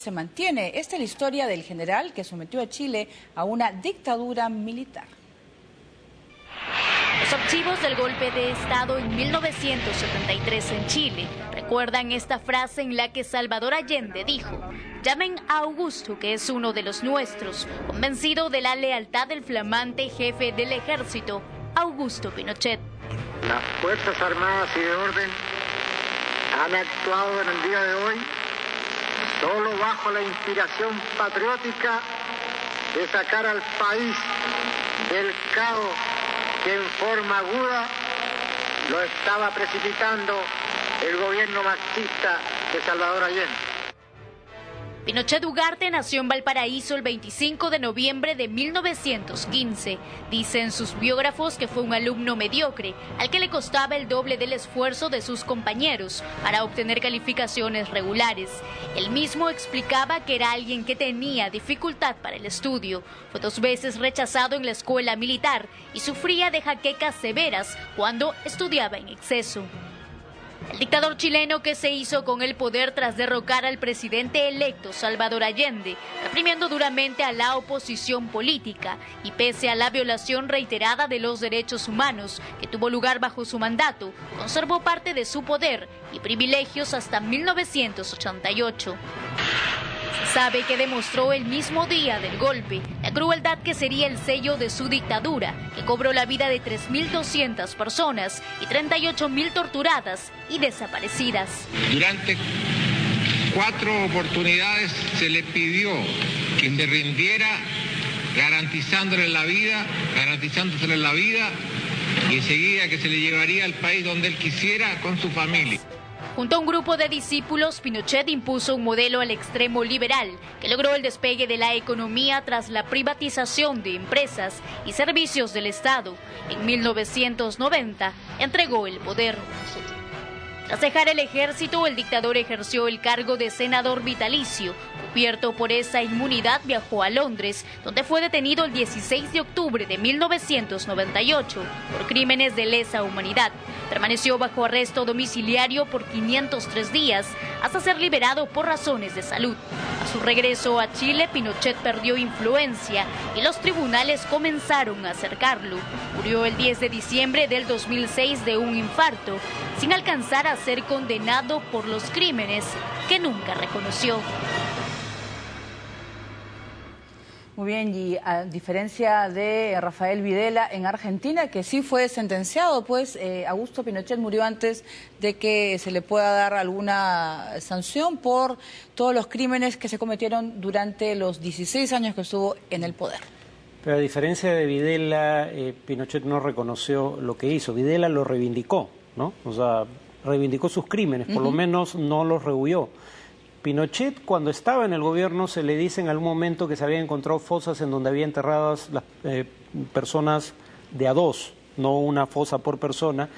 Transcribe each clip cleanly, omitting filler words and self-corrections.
Se mantiene. Esta es la historia del general que sometió a Chile a una dictadura militar. Los archivos del golpe de Estado en 1973 en Chile recuerdan esta frase en la que Salvador Allende dijo: "Llamen a Augusto, que es uno de los nuestros", convencido de la lealtad del flamante jefe del ejército, Augusto Pinochet. Las Fuerzas Armadas y de Orden han actuado en el día de hoy solo bajo la inspiración patriótica de sacar al país del caos que en forma aguda lo estaba precipitando el gobierno marxista de Salvador Allende. Pinochet Ugarte nació en Valparaíso el 25 de noviembre de 1915. Dicen sus biógrafos que fue un alumno mediocre, al que le costaba el doble del esfuerzo de sus compañeros para obtener calificaciones regulares. Él mismo explicaba que era alguien que tenía dificultad para el estudio. Fue 2 veces rechazado en la escuela militar y sufría de jaquecas severas cuando estudiaba en exceso. El dictador chileno que se hizo con el poder tras derrocar al presidente electo Salvador Allende, reprimiendo duramente a la oposición política y pese a la violación reiterada de los derechos humanos que tuvo lugar bajo su mandato, conservó parte de su poder y privilegios hasta 1988. Se sabe que demostró el mismo día del golpe la crueldad que sería el sello de su dictadura, que cobró la vida de 3.200 personas y 38.000 torturadas y desaparecidas. Durante 4 oportunidades se le pidió que se rindiera garantizándole la vida y enseguida que se le llevaría al país donde él quisiera con su familia. Junto a un grupo de discípulos, Pinochet impuso un modelo al extremo liberal que logró el despegue de la economía tras la privatización de empresas y servicios del Estado. En 1990 entregó el poder. Tras dejar el ejército, el dictador ejerció el cargo de senador vitalicio. Cubierto por esa inmunidad, viajó a Londres, donde fue detenido el 16 de octubre de 1998 por crímenes de lesa humanidad. Permaneció bajo arresto domiciliario por 503 días hasta ser liberado por razones de salud. A su regreso a Chile, Pinochet perdió influencia y los tribunales comenzaron a acercarlo. Murió el 10 de diciembre del 2006 de un infarto, sin alcanzar a ser condenado por los crímenes que nunca reconoció. Muy bien, y a diferencia de Rafael Videla en Argentina, que sí fue sentenciado, pues Augusto Pinochet murió antes de que se le pueda dar alguna sanción por todos los crímenes que se cometieron durante los 16 años que estuvo en el poder. Pero a diferencia de Videla, Pinochet no reconoció lo que hizo. Videla lo reivindicó, ¿no? O sea, reivindicó sus crímenes, por lo menos no los rehuyó. Pinochet, cuando estaba en el gobierno, se le dice en algún momento que se habían encontrado fosas en donde había enterradas las personas de a 2, no una fosa por persona,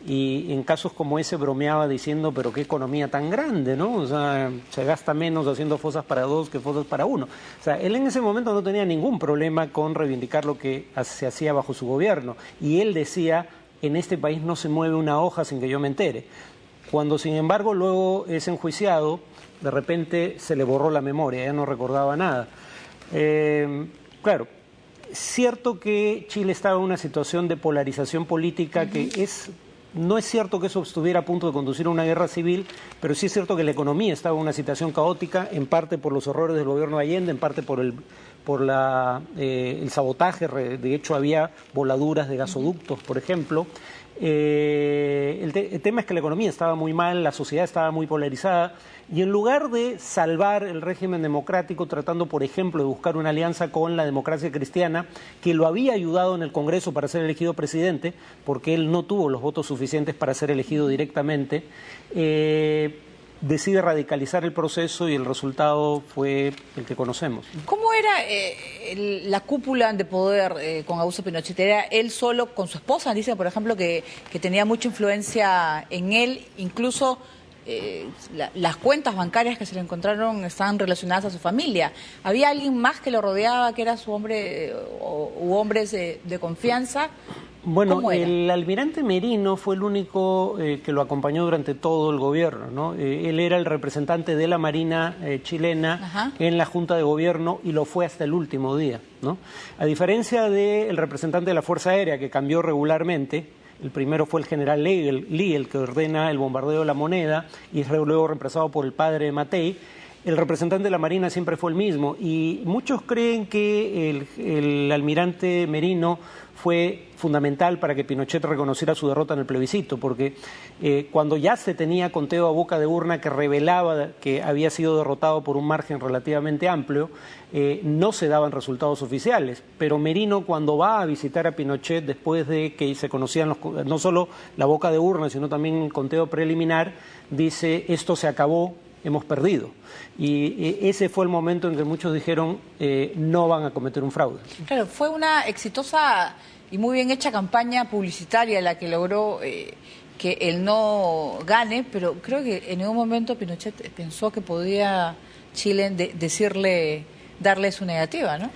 y en casos como ese bromeaba diciendo, pero qué economía tan grande, ¿no? O sea, se gasta menos haciendo fosas para 2 que fosas para 1. O sea, él en ese momento no tenía ningún problema con reivindicar lo que se hacía bajo su gobierno, y él decía, en este país no se mueve una hoja sin que yo me entere. Cuando, sin embargo, luego es enjuiciado, de repente se le borró la memoria, ya no recordaba nada. Claro, cierto que Chile estaba en una situación de polarización política que no es cierto que eso estuviera a punto de conducir a una guerra civil, pero sí es cierto que la economía estaba en una situación caótica, en parte por los errores del gobierno de Allende, en parte por el sabotaje. De hecho había voladuras de gasoductos, por ejemplo. El tema es que la economía estaba muy mal, la sociedad estaba muy polarizada, y en lugar de salvar el régimen democrático tratando, por ejemplo, de buscar una alianza con la democracia cristiana, que lo había ayudado en el Congreso para ser elegido presidente, porque él no tuvo los votos suficientes para ser elegido directamente, decide radicalizar el proceso y el resultado fue el que conocemos. ¿Cómo era la cúpula de poder con Augusto Pinochet? ¿Era él solo con su esposa? Dicen, por ejemplo, que tenía mucha influencia en él, incluso las cuentas bancarias que se le encontraron estaban relacionadas a su familia. ¿Había alguien más que lo rodeaba, que era su hombre u hombres de confianza? Bueno, el almirante Merino fue el único que lo acompañó durante todo el gobierno, ¿no? Él era el representante de la Marina chilena en la Junta de Gobierno y lo fue hasta el último día, ¿no? A diferencia del representante de la Fuerza Aérea, que cambió regularmente, el primero fue el general Lee, el que ordena el bombardeo de La Moneda, y es luego reemplazado por el padre de Matei. El representante de la Marina siempre fue el mismo, y muchos creen que el almirante Merino fue fundamental para que Pinochet reconociera su derrota en el plebiscito, porque cuando ya se tenía conteo a boca de urna que revelaba que había sido derrotado por un margen relativamente amplio, no se daban resultados oficiales. Pero Merino, cuando va a visitar a Pinochet después de que se conocían no solo la boca de urna, sino también el conteo preliminar, dice: esto se acabó, hemos perdido. Y ese fue el momento en que muchos dijeron no van a cometer un fraude. Claro, fue una exitosa y muy bien hecha campaña publicitaria la que logró que él no gane, pero creo que en un momento Pinochet pensó que podía Chile darle su negativa, ¿no?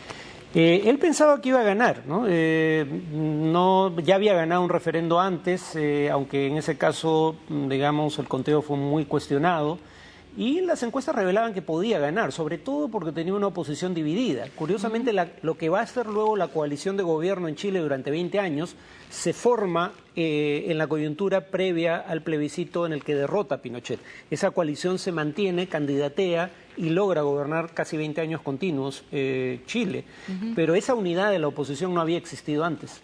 Él pensaba que iba a ganar, ¿no? Ya había ganado un referendo antes, aunque en ese caso, digamos, el conteo fue muy cuestionado. Y las encuestas revelaban que podía ganar, sobre todo porque tenía una oposición dividida. Curiosamente, lo que va a ser luego la coalición de gobierno en Chile durante 20 años se forma en la coyuntura previa al plebiscito en el que derrota a Pinochet. Esa coalición se mantiene, candidatea y logra gobernar casi 20 años continuos Chile. Pero esa unidad de la oposición no había existido antes.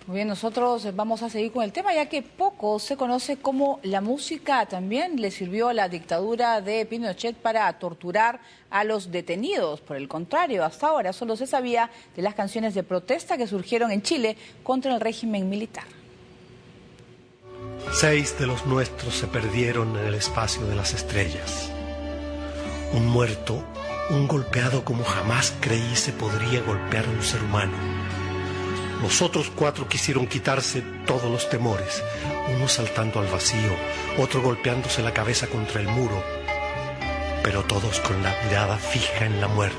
Muy bien, nosotros vamos a seguir con el tema, ya que poco se conoce cómo la música también le sirvió a la dictadura de Pinochet para torturar a los detenidos. Por el contrario, hasta ahora solo se sabía de las canciones de protesta que surgieron en Chile contra el régimen militar. 6 de los nuestros se perdieron en el espacio de las estrellas. Un muerto, un golpeado como jamás creí se podría golpear a un ser humano. Los otros 4 quisieron quitarse todos los temores, uno saltando al vacío, otro golpeándose la cabeza contra el muro, pero todos con la mirada fija en la muerte.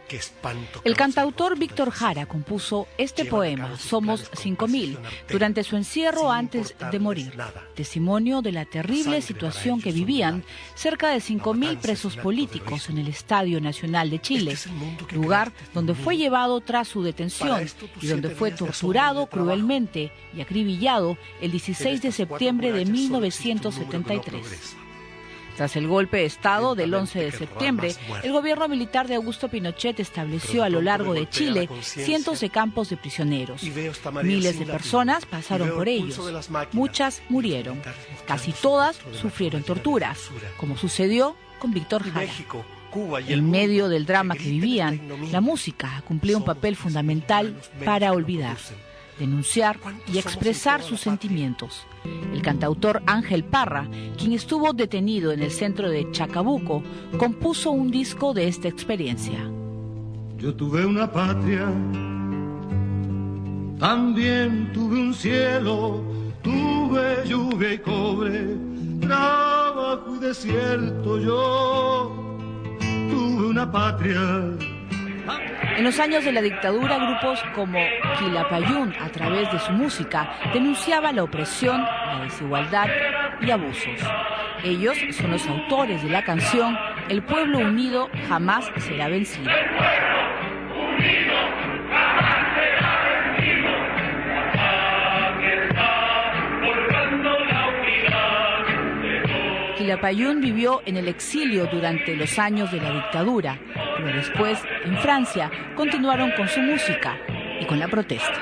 Qué espanto. El cantautor Víctor Jara compuso este poema, Somos 5000, durante su encierro antes de morir, testimonio de la terrible situación que vivían cerca de 5000 presos políticos en el Estadio Nacional de Chile, lugar donde fue llevado tras su detención y donde fue torturado cruelmente y acribillado el 16 de septiembre de 1973. Tras el golpe de Estado del 11 de septiembre, el gobierno militar de Augusto Pinochet estableció a lo largo de Chile cientos de campos de prisioneros. Miles de personas pasaron por ellos. Muchas murieron. Casi todas sufrieron torturas, como sucedió con Víctor Jara. En medio del drama que vivían, la música cumplía un papel fundamental para olvidar, denunciar y expresar sus sentimientos. El cantautor Ángel Parra, quien estuvo detenido en el centro de Chacabuco, compuso un disco de esta experiencia. Yo tuve una patria, también tuve un cielo, tuve lluvia y cobre, trabajo y desierto. Yo tuve una patria. En los años de la dictadura, grupos como Quilapayún, a través de su música, denunciaba la opresión, la desigualdad y abusos. Ellos son los autores de la canción El pueblo unido jamás será vencido. Quilapayún vivió en el exilio durante los años de la dictadura, pero después, en Francia, continuaron con su música y con la protesta.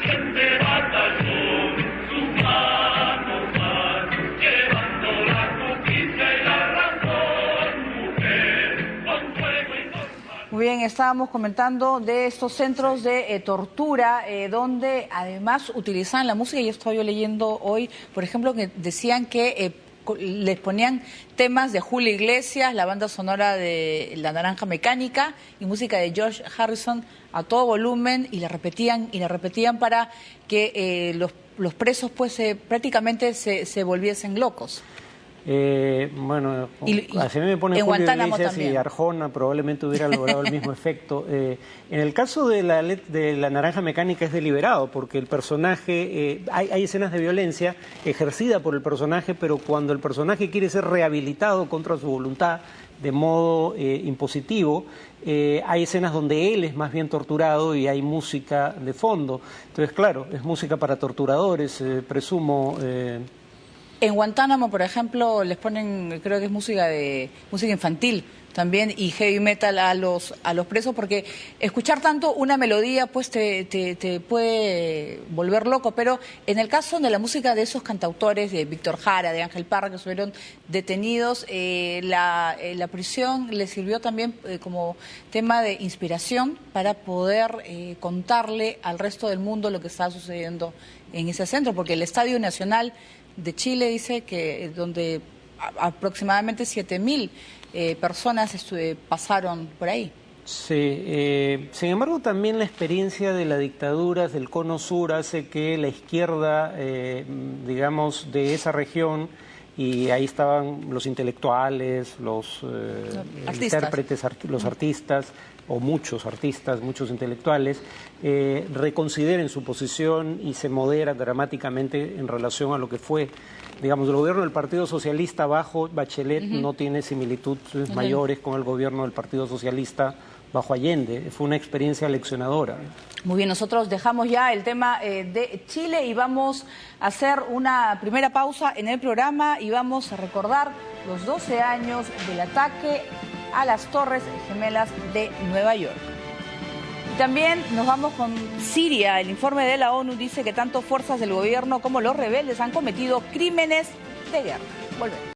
Muy bien, estábamos comentando de estos centros de tortura, donde además utilizaban la música. Yo estaba leyendo hoy, por ejemplo, que decían que les ponían temas de Julio Iglesias, la banda sonora de La Naranja Mecánica y música de George Harrison a todo volumen, y la repetían para que los presos pues prácticamente se volviesen locos. Bueno, así me pone Julio Iglesias y Arjona probablemente hubiera logrado el mismo efecto. En el caso de la Naranja Mecánica es deliberado, porque el personaje, hay escenas de violencia ejercida por el personaje, pero cuando el personaje quiere ser rehabilitado contra su voluntad, de modo impositivo, hay escenas donde él es más bien torturado y hay música de fondo. Entonces, claro, es música para torturadores, presumo. En Guantánamo, por ejemplo, les ponen, creo que es música infantil también, y heavy metal a los presos, porque escuchar tanto una melodía pues te puede volver loco. Pero en el caso de la música de esos cantautores, de Víctor Jara, de Ángel Parra, que estuvieron detenidos, la prisión les sirvió también como tema de inspiración para poder contarle al resto del mundo lo que está sucediendo en ese centro, porque el Estadio Nacional de Chile dice que donde aproximadamente 7.000 personas pasaron por ahí. Sí, sin embargo también la experiencia de las dictaduras del Cono Sur hace que la izquierda, digamos, de esa región, y ahí estaban los intelectuales, los intérpretes, los artistas, o muchos artistas, muchos intelectuales, reconsideren su posición y se moderan dramáticamente en relación a lo que fue. Digamos, el gobierno del Partido Socialista bajo Bachelet no tiene similitudes mayores con el gobierno del Partido Socialista bajo Allende. Fue una experiencia leccionadora. Muy bien, nosotros dejamos ya el tema de Chile y vamos a hacer una primera pausa en el programa y vamos a recordar los 12 años del ataque a las Torres Gemelas de Nueva York. Y también nos vamos con Siria. El informe de la ONU dice que tanto fuerzas del gobierno como los rebeldes han cometido crímenes de guerra. Volvemos.